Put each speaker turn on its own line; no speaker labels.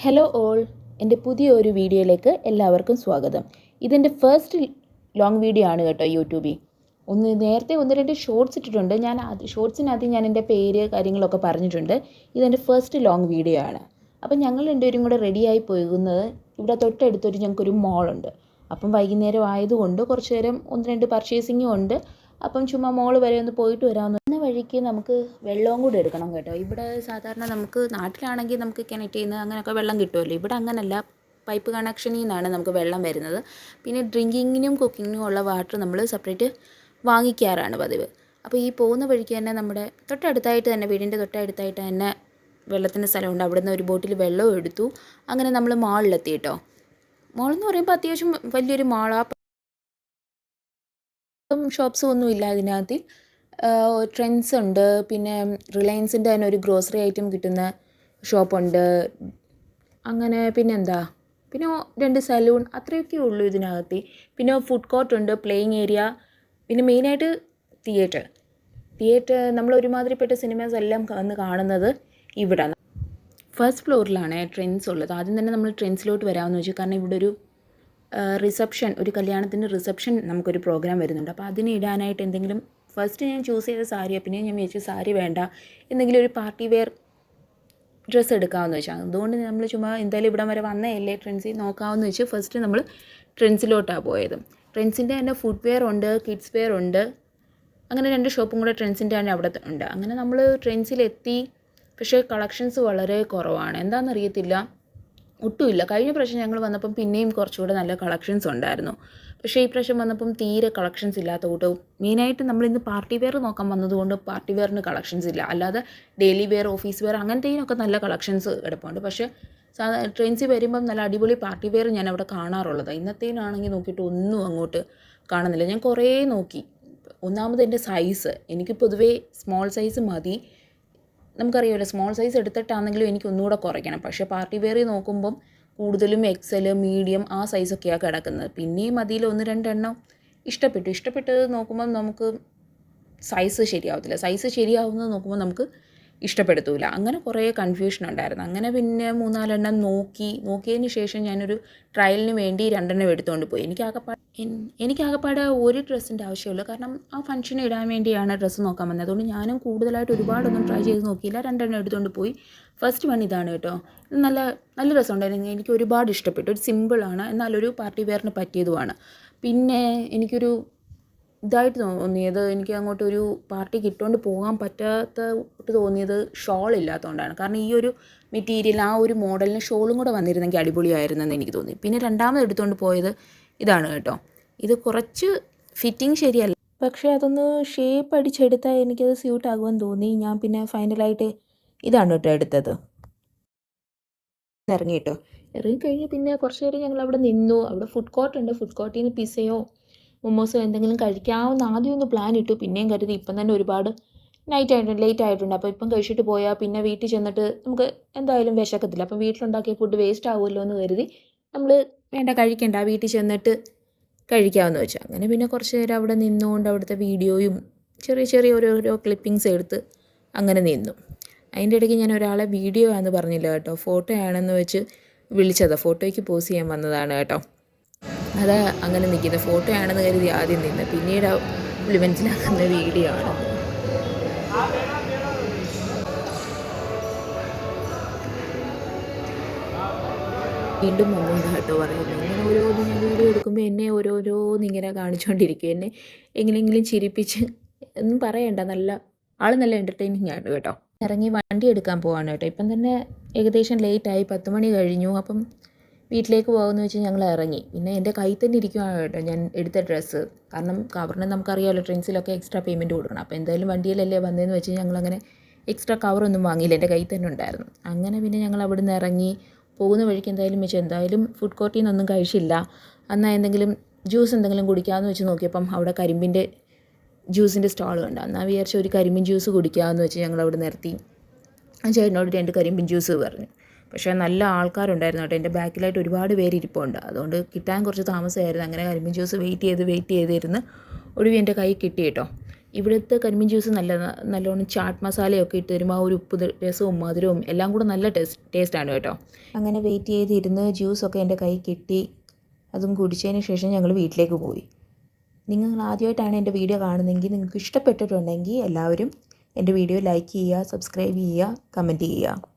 Hello all, എൻ്റെ പുതിയൊരു വീഡിയോയിലേക്ക് എല്ലാവർക്കും സ്വാഗതം. ഇതെൻ്റെ ഫസ്റ്റ് ലോങ് വീഡിയോ ആണ് കേട്ടോ യൂട്യൂബിൽ. നേരത്തെ ഒന്ന് രണ്ട് ഷോർട്സ് ഇട്ടിട്ടുണ്ട്. ഷോർട്സിനകത്ത് ഞാൻ എൻ്റെ പേര് കാര്യങ്ങളൊക്കെ പറഞ്ഞിട്ടുണ്ട്. ഇതെൻ്റെ ഫസ്റ്റ് ലോങ് വീഡിയോ ആണ്. അപ്പം ഞങ്ങൾ രണ്ടുപേരും കൂടെ റെഡിയായി പോകുന്നത് ഇവിടെ തൊട്ടടുത്തൊരു ഞങ്ങൾക്കൊരു മോളുണ്ട്. അപ്പം വൈകുന്നേരം ആയതുകൊണ്ട് കുറച്ച് നേരം ഒന്ന് രണ്ട് പർച്ചേസിങ്ങും ഉണ്ട്. അപ്പം ചുമ്മാ മോൾ വരെ ഒന്ന് പോയിട്ട് വരാമെന്ന് വഴിക്ക് നമുക്ക് വെള്ളവും കൂടെ എടുക്കണം കേട്ടോ. ഇവിടെ സാധാരണ നമുക്ക് നാട്ടിലാണെങ്കിൽ നമുക്ക് കിണറ്റിൽ നിന്ന് അങ്ങനെയൊക്കെ വെള്ളം കിട്ടുമല്ലോ. ഇവിടെ അങ്ങനല്ല, പൈപ്പ് കണക്ഷനിൽ നിന്നാണ് നമുക്ക് വെള്ളം വരുന്നത്. പിന്നെ ഡ്രിങ്കിങ്ങിനും കുക്കിങ്ങിനും ഉള്ള വാട്ടർ നമ്മൾ സെപ്പറേറ്റ് വാങ്ങിക്കാറാണ് പതിവ്. അപ്പോൾ ഈ പോകുന്ന വഴിക്ക് തന്നെ നമ്മുടെ തൊട്ടടുത്തായിട്ട് തന്നെ, വീടിൻ്റെ തൊട്ടടുത്തായിട്ട് തന്നെ വെള്ളത്തിൻ്റെ സ്ഥലമുണ്ട്. അവിടെ നിന്ന് ഒരു ബോട്ടിൽ വെള്ളവും എടുത്തു. അങ്ങനെ നമ്മൾ മാളിലെത്തി കേട്ടോ. മാളെന്ന് പറയുമ്പോൾ അത്യാവശ്യം വലിയൊരു മാളാണ്. ഷോപ്സും ഒന്നുമില്ല അതിനകത്ത്. ട്രെൻഡ്സ് ഉണ്ട്, പിന്നെ റിലയൻസിൻ്റെ തന്നെ ഒരു ഗ്രോസറി ഐറ്റം കിട്ടുന്ന ഷോപ്പുണ്ട്. അങ്ങനെ പിന്നെ രണ്ട് സലൂൺ, അത്രയൊക്കെ ഉള്ളൂ ഇതിനകത്ത്. പിന്നെ ഫുഡ് കോർട്ടുണ്ട്, പ്ലേയിങ് ഏരിയ, പിന്നെ മെയിനായിട്ട് തിയേറ്റർ നമ്മൾ ഒരുമാതിരിപ്പെട്ട സിനിമാസ് എല്ലാം വന്ന് കാണുന്നത് ഇവിടെ. ഫസ്റ്റ് ഫ്ലോറിലാണ് ട്രെൻഡ്സ് ഉള്ളത്. ആദ്യം തന്നെ നമ്മൾ ട്രെൻഡ്സിലോട്ട് വരാമെന്ന് വെച്ചു. കാരണം ഇവിടെ ഒരു ഒരു കല്യാണത്തിൻ്റെ റിസപ്ഷൻ നമുക്കൊരു പ്രോഗ്രാം വരുന്നുണ്ട്. അപ്പോൾ അതിന് ഇടാനായിട്ട് എന്തെങ്കിലും, ഫസ്റ്റ് ഞാൻ ചൂസ് ചെയ്ത സാരിയാണ്. പിന്നെ ഞാൻ വിചാരിച്ചു സാരി വേണ്ട, എന്തെങ്കിലും ഒരു പാർട്ടി വെയർ ഡ്രസ്സ് എടുക്കാമെന്ന് വെച്ചാൽ. അതുകൊണ്ട് നമ്മൾ ചുമ്മാ എന്തായാലും ഇവിടം വരെ വന്നതല്ലേ, ട്രെൻഡ്സിൽ നോക്കാമെന്ന് വെച്ച് ഫസ്റ്റ് നമ്മൾ ട്രെൻഡ്സിലോട്ടാണ് പോയത്. ട്രെൻഡ്സിൻ്റെ തന്നെ ഫുഡ് വെയർ ഉണ്ട്, കിഡ്സ് വെയർ ഉണ്ട്. അങ്ങനെ രണ്ട് ഷോപ്പും കൂടെ ട്രെൻഡ്സിൻ്റെ തന്നെ അവിടെ ഉണ്ട്. അങ്ങനെ നമ്മൾ ട്രെൻഡ്സിലെത്തി. പക്ഷേ കളക്ഷൻസ് വളരെ കുറവാണ്, എന്താണെന്നറിയത്തില്ല, ഒട്ടുമില്ല. കഴിഞ്ഞ പ്രാവശ്യം ഞങ്ങൾ വന്നപ്പം പിന്നെയും കുറച്ചുകൂടെ നല്ല കളക്ഷൻസ് ഉണ്ടായിരുന്നു. പക്ഷേ ഈ പ്രാവശ്യം വന്നപ്പം തീരെ കളക്ഷൻസ് ഇല്ലാത്ത കൂട്ടവും. മെയിനായിട്ട് നമ്മളിന്ന് പാർട്ടി വെയർ നോക്കാൻ വന്നതുകൊണ്ട് പാർട്ടി വെയറിന് കളക്ഷൻസ് ഇല്ല. അല്ലാതെ ഡെയിലി വെയർ, ഓഫീസ് വെയർ അങ്ങനത്തേനൊക്കെ നല്ല കളക്ഷൻസ് കിടപ്പുണ്ട്. പക്ഷേ ട്രെൻഡ്സിൽ വരുമ്പം നല്ല അടിപൊളി പാർട്ടി വെയർ ഞാൻ അവിടെ കാണാറുള്ളത്. ഇന്നത്തേനാണെങ്കിൽ നോക്കിയിട്ട് ഒന്നും അങ്ങോട്ട് കാണുന്നില്ല. ഞാൻ കുറേ നോക്കി. ഒന്നാമത് എൻ്റെ സൈസ്, എനിക്ക് പൊതുവേ സ്മോൾ സൈസ് മതി. നമുക്കറിയാമല്ലോ, സ്മോൾ സൈസ് എടുത്തിട്ടാണെങ്കിലും എനിക്ക് ഒന്നുകൂടെ കുറയ്ക്കണം. പക്ഷേ പാർട്ടി വെയറിൽ നോക്കുമ്പം കൂടുതലും എക്സൽ, മീഡിയം ആ സൈസൊക്കെയാണ് കിടക്കുന്നത്. പിന്നെയും അതിൽ ഒന്ന് രണ്ടെണ്ണം ഇഷ്ടപ്പെട്ടത് നോക്കുമ്പം നമുക്ക് സൈസ് ശരിയാവത്തില്ല. സൈസ് ശരിയാവുന്നത് നോക്കുമ്പോൾ നമുക്ക് ഇഷ്ടപ്പെടുത്തൂല. അങ്ങനെ കുറേ കൺഫ്യൂഷൻ ഉണ്ടായിരുന്നു. അങ്ങനെ പിന്നെ 3-4 നോക്കിയതിന് ശേഷം ഞാനൊരു ട്രയലിന് വേണ്ടി 2 എടുത്തുകൊണ്ട് പോയി. എനിക്കാകപ്പാടെ ഒരു ഡ്രസ്സിൻ്റെ ആവശ്യമുള്ളൂ. കാരണം ആ ഫംഗ്ഷന് ഇടാൻ വേണ്ടിയാണ് ഡ്രസ്സ് നോക്കാൻ വന്നത്. അതുകൊണ്ട് ഞാനും കൂടുതലായിട്ട് ഒരുപാടൊന്നും ട്രൈ ചെയ്ത് നോക്കിയില്ല. 2 എടുത്തുകൊണ്ട് പോയി. ഫസ്റ്റ് വൺ ഇതാണ് കേട്ടോ. ഇത് നല്ല രസമുണ്ടായിരുന്നു. എനിക്ക് ഒരുപാട് ഇഷ്ടപ്പെട്ടു. ഒരു സിമ്പിളാണ്, എന്നാലൊരു പാർട്ടി വെയറിന് പറ്റിയതുമാണ്. പിന്നെ എനിക്കൊരു ഇതായിട്ട് തോന്നിയത്, എനിക്ക് അങ്ങോട്ടൊരു പാർട്ടിക്ക് ഇട്ടുകൊണ്ട് പോകാൻ പറ്റാത്തതായിട്ട് തോന്നിയത് ഷോൾ ഇല്ലാത്തതുകൊണ്ടാണ്. കാരണം ഈ ഒരു മെറ്റീരിയൽ, ആ ഒരു മോഡലിന് ഷോളും കൂടെ വന്നിരുന്നെങ്കിൽ അടിപൊളിയായിരുന്നെന്ന് എനിക്ക് തോന്നി. പിന്നെ രണ്ടാമത് എടുത്തുകൊണ്ട് പോയത് ഇതാണ് കേട്ടോ. ഇത് കുറച്ച് ഫിറ്റിംഗ് ശരിയല്ല, പക്ഷേ അതൊന്ന് ഷേപ്പ് അടിച്ചെടുത്താൽ എനിക്കത് സ്യൂട്ട് ആകുമെന്ന് തോന്നി. ഞാൻ പിന്നെ ഫൈനലായിട്ട് ഇതാണ് കേട്ടോ എടുത്തത്. ഇറങ്ങി കേട്ടോ. ഇറങ്ങിക്കഴിഞ്ഞ് പിന്നെ കുറച്ച് നേരം ഞങ്ങൾ അവിടെ നിന്നു. അവിടെ ഫുഡ് കോർട്ടുണ്ട്. ഫുഡ് കോർട്ടിൽ നിന്ന് പിസയോ മൊമോസോ എന്തെങ്കിലും കഴിക്കാവുന്ന ആദ്യം ഒന്ന് പ്ലാൻ ഇട്ടു. പിന്നെയും കരുതി ഇപ്പം തന്നെ ഒരുപാട് ലേറ്റ് ആയിട്ടുണ്ട്. അപ്പോൾ ഇപ്പം കഴിച്ചിട്ട് പോയാൽ പിന്നെ വീട്ടിൽ ചെന്നിട്ട് നമുക്ക് എന്തായാലും വിശക്കത്തില്ല. അപ്പം വീട്ടിലുണ്ടാക്കിയ ഫുഡ് വേസ്റ്റ് ആവുമല്ലോ എന്ന് കരുതി നമ്മൾ കഴിക്കണ്ട, വീട്ടിൽ ചെന്നിട്ട് കഴിക്കാമെന്ന് വെച്ചാൽ. അങ്ങനെ പിന്നെ കുറച്ച് നേരം അവിടെ നിന്നുകൊണ്ട് അവിടുത്തെ വീഡിയോയും ചെറിയ ഓരോരോ ക്ലിപ്പിങ്സ് എടുത്ത് അങ്ങനെ നിന്നു. അതിൻ്റെ ഇടയ്ക്ക് ഞാൻ ഒരാളെ വീഡിയോ ആണെന്ന് പറഞ്ഞില്ല കേട്ടോ, ഫോട്ടോ ആണെന്ന് വെച്ച് വിളിച്ചതാണ്. ഫോട്ടോയ്ക്ക് പോസ് ചെയ്യാൻ വന്നതാണ് കേട്ടോ. അത് അങ്ങനെ നിൽക്കുന്ന ഫോട്ടോ ആണെന്ന് കരുതി ആദ്യം നിന്ന്, പിന്നീട് മനസ്സിലാക്കുന്ന വീഡിയോ ആണ്. വീണ്ടും വന്നുകൊണ്ട് കേട്ടോ പറയുന്നത്. ഇങ്ങനെ ഓരോന്ന് ഞാൻ വീഡിയോ എടുക്കുമ്പോൾ എന്നെ ഓരോന്നിങ്ങനെ കാണിച്ചുകൊണ്ടിരിക്കും. എന്നെ എങ്ങനെയെങ്കിലും ചിരിപ്പിച്ച് ഒന്നും പറയണ്ട, നല്ല എൻ്റർടൈനിങ് ആണ് കേട്ടോ. ഇറങ്ങി വണ്ടി എടുക്കാൻ പോവാണ് കേട്ടോ. ഇപ്പം തന്നെ ഏകദേശം ലേറ്റായി, 10 മണി കഴിഞ്ഞു. അപ്പം വീട്ടിലേക്ക് പോകുമെന്ന് വെച്ച് ഞങ്ങൾ ഇറങ്ങി. പിന്നെ എൻ്റെ കയ്യിൽ തന്നെ ഇരിക്കുകയാണ് കേട്ടോ ഞാൻ എടുത്ത ഡ്രസ്സ്. കാരണം കവറിന് നമുക്കറിയാമല്ലോ, ട്രെൻഡ്സിലൊക്കെ എക്സ്ട്രാ പേയ്മെൻറ്റ് കൊടുക്കണം. അപ്പോൾ എന്തായാലും വണ്ടിയിലല്ലേ വന്നതെന്ന് വെച്ച് ഞങ്ങളങ്ങനെ എക്സ്ട്രാ കവറൊന്നും വാങ്ങിയില്ല, എൻ്റെ കയ്യിൽ തന്നെ ഉണ്ടായിരുന്നു. അങ്ങനെ പിന്നെ ഞങ്ങൾ അവിടെ നിന്ന് ഇറങ്ങി പോകുന്ന വഴിക്ക് എന്തായാലും ഫുഡ് കോർട്ടിൽ നിന്നൊന്നും കഴിച്ചില്ല. എന്നാൽ എന്തെങ്കിലും ജ്യൂസ് എന്തെങ്കിലും കുടിക്കാമെന്ന് വെച്ച് നോക്കിയപ്പം അവിടെ കരിമ്പിൻ്റെ ജ്യൂസിൻ്റെ സ്റ്റാൾ കണ്ടു. എന്നാൽ വിചാരിച്ച ഒരു കരിമ്പിൻ ജ്യൂസ് കുടിക്കാമെന്ന് വെച്ച് ഞങ്ങൾ അവിടെ നിർത്തി. ആ ചേട്ടനോട് 2 കരിമ്പിൻ ജ്യൂസ് പറഞ്ഞു. പക്ഷേ നല്ല ആൾക്കാരുണ്ടായിരുന്നു കേട്ടോ. എൻ്റെ ബാക്കിലായിട്ട് ഒരുപാട് പേര് ഇരിപ്പുണ്ട്. അതുകൊണ്ട് കിട്ടാൻ കുറച്ച് താമസമായിരുന്നു. അങ്ങനെ കരിമ്പിൻ ജ്യൂസ് വെയിറ്റ് ചെയ്തിരുന്ന് ഒടുവിൽ എൻ്റെ കൈ കിട്ടി കേട്ടോ. ഇവിടുത്തെ കരിമീൻ ജ്യൂസ് നല്ലോണം ചാട്ട് മസാലയൊക്കെ ഇട്ട് തരുമ്പോൾ ആ ഒരു ഉപ്പ് രസവും മധുരവും എല്ലാം കൂടെ നല്ല ടേസ്റ്റാണ് കേട്ടോ. അങ്ങനെ വെയിറ്റ് ചെയ്തിരുന്ന് ജ്യൂസൊക്കെ എൻ്റെ കൈ കിട്ടി. അതും കുടിച്ചതിന് ശേഷം ഞങ്ങൾ വീട്ടിലേക്ക് പോയി. നിങ്ങൾ ആദ്യമായിട്ടാണ് എൻ്റെ വീഡിയോ കാണുന്നതെങ്കിൽ നിങ്ങൾക്ക് ഇഷ്ടപ്പെട്ടിട്ടുണ്ടെങ്കിൽ എല്ലാവരും എൻ്റെ വീഡിയോ ലൈക്ക് ചെയ്യുക, സബ്സ്ക്രൈബ് ചെയ്യുക, കമൻറ്റ് ചെയ്യുക.